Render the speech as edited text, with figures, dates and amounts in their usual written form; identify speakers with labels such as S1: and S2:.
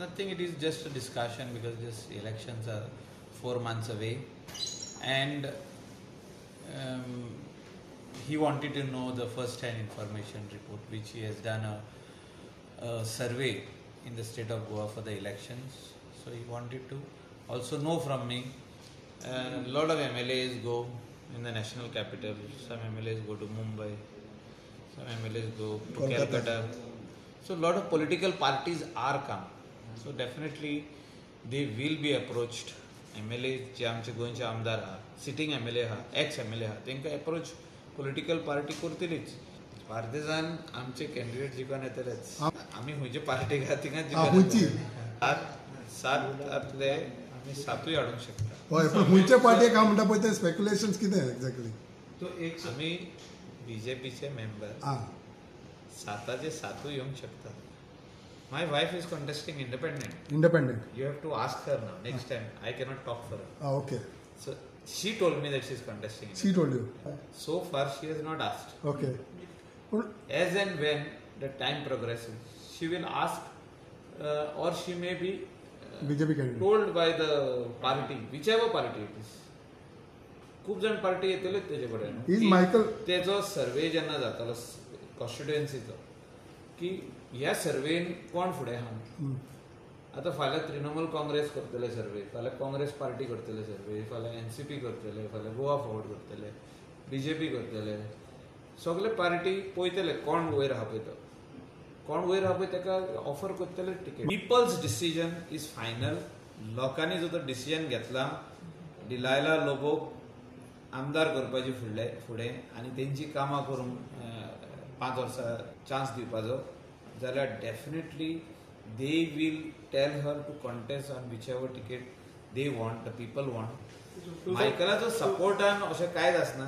S1: Nothing, it is just a discussion because just elections are 4 months away, and he wanted to know the first-hand information report, which he has done a survey in the state of Goa for the elections. So he wanted to also know from me. A lot of MLAs go in the national capital. Some MLAs go to Mumbai. Some MLAs go to Calcutta. So a lot of political parties are come. So definitely they will be approached. MLA जे आमचे गोंयचे आमदार आहा, sitting MLA आहा, x MLA आहा, तांकां approach political party करतलीच. Partisan आमचे candidate जिखून येतलेच. आमी खंयचे पार्टीक आहा थिंगाच जिखून सातले आमी सातूय हाडूंक शकता.
S2: हय, पण खंयच्या पार्टीक हांव म्हणटा पळय ते स्पेक्युलेशन्स कितें एक्झॅक्टली?
S1: तो एक आमी बीजेपीचे मेंबर साताचे सातूय येवंक शकतात. My wife is contesting independent. You have to ask her now. Next time, I cannot talk for her.
S2: Okay.
S1: So she told me that she is contesting.
S2: She told you.
S1: So far, she has not asked.
S2: Okay.
S1: As and when the time progresses, she will ask, or she may be
S2: BJP candidate
S1: told by the party, whichever party it is. खूप जण party येतलेच तेजे कडेन.
S2: Is Michael
S1: तेजो सर्वे जेन्ना जातालो कॉन्स्टिट्युएन्सीचो की ह्या सर्वेन कोण फुडें आहा. आतां फाल्यां तृणमूल काँग्रेस करतले सर्वे, फाल्यां काँग्रेस पार्टी करतले सर्वे, फाल्यां NCP करतले, फाल्यां गोवा फॉरवर्ड करतले, BJP करतले. सगळे पार्टी पळयतले कोण वयर आहा पळय तो. कोण वयर आहा पळय ताका ऑफर करतले ticket. People's decision is final. लोकांनी जो तो डिसिजन घेतला, डिलायला लोबोक आमदार करपाची फुडें आनी तेंची कामां करूंक 5 वर्सां चान्स दिवपाचो, जाल्यार definitely they will tell her to contest on whichever ticket they want, the people want. मायकलाचो सपोर्टान अशें कांयच आसना.